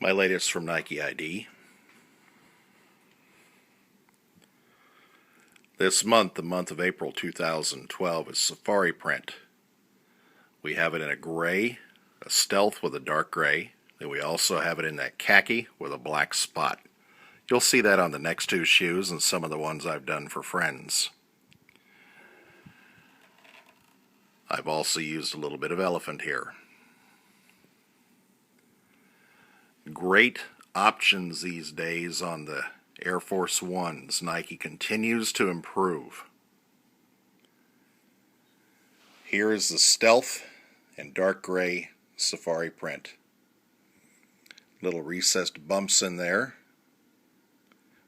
My latest from Nike ID. This month, the month of April 2012, is safari print. We have it in a gray, a stealth with a dark gray. Then we also have it in that khaki with a black spot. You'll see that on the next two shoes and some of the ones I've done for friends. I've also used a little bit of elephant here. Great options these days on the Air Force Ones. Nike continues to improve. Here is the stealth and dark gray safari print. Little recessed bumps in there.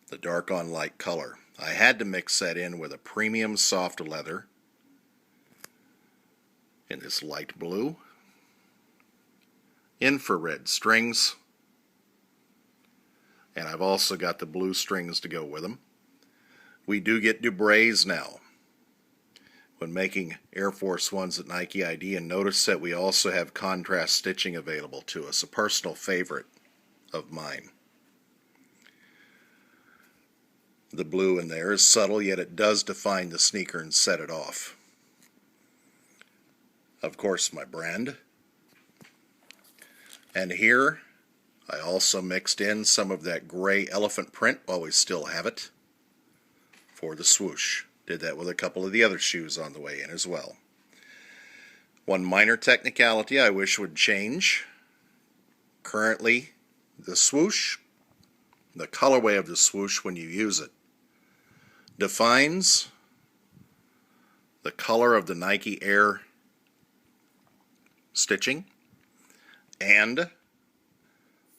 The dark on light color. I had to mix that in with a premium soft leather in this light blue. Infrared strings. And I've also got the blue strings to go with them. We do get Dubrays now when making Air Force Ones at Nike ID, and notice that we also have contrast stitching available to us, a personal favorite of mine. The blue in there is subtle, yet it does define the sneaker and set it off. Of course, my brand. And here I also mixed in some of that gray elephant print while we still have it for the swoosh. Did that with a couple of the other shoes on the way in as well. One minor technicality I wish would change. Currently, the swoosh, the colorway of the swoosh when you use it, defines the color of the Nike Air stitching and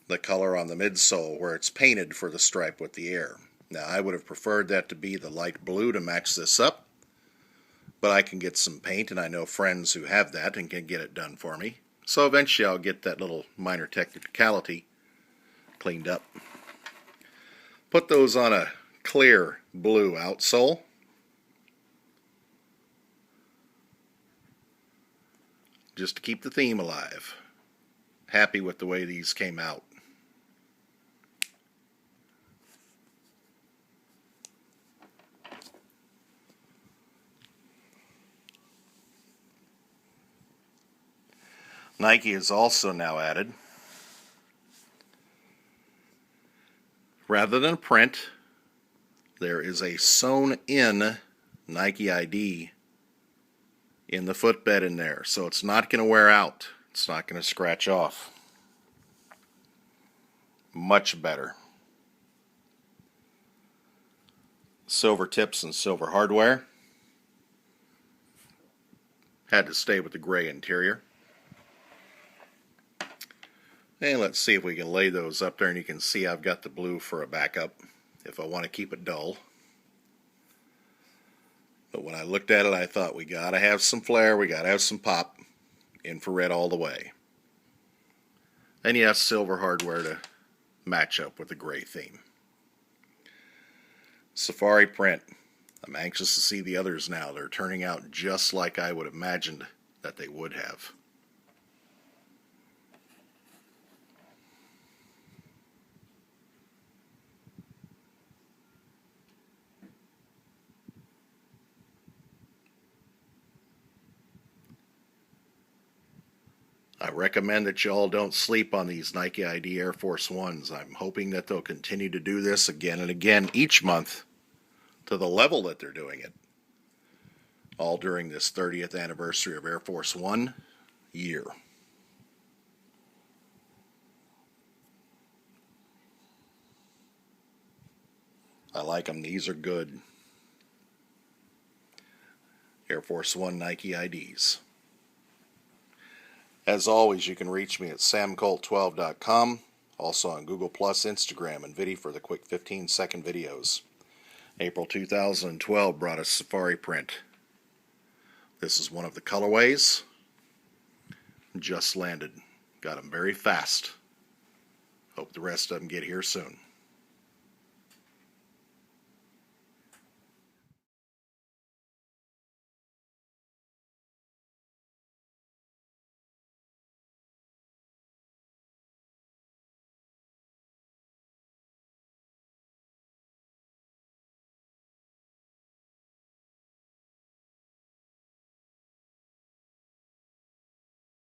the color on the midsole where it's painted for the stripe with the Air. Now I would have preferred that to be the light blue to match this up, but I can get some paint and I know friends who have that and can get it done for me. So eventually I'll get that little minor technicality cleaned up. Put those on a clear blue outsole. Just to keep the theme alive. Happy with the way these came out. Nike has also now added, rather than a print, there is a sewn-in Nike ID in the footbed in there, so it's not going to wear out. It's not going to scratch off. Much better. Silver tips and silver hardware. Had to stay with the gray interior. And let's see if we can lay those up there, and you can see I've got the blue for a backup if I want to keep it dull. But when I looked at it, I thought we got to have some flair, we got to have some pop. Infrared all the way. And yes, silver hardware to match up with the gray theme. Safari print. I'm anxious to see the others now. They're turning out just like I would have imagined that they would have. I recommend that you all don't sleep on these Nike ID Air Force Ones. I'm hoping that they'll continue to do this again and again each month to the level that they're doing it. All during this 30th anniversary of Air Force One year. I like them. These are good. Air Force One Nike IDs. As always, you can reach me at samcolt12.com, also on Google+, Instagram, and Vidi for the quick 15-second videos. April 2012 brought us safari print. This is one of the colorways. Just landed. Got them very fast. Hope the rest of them get here soon.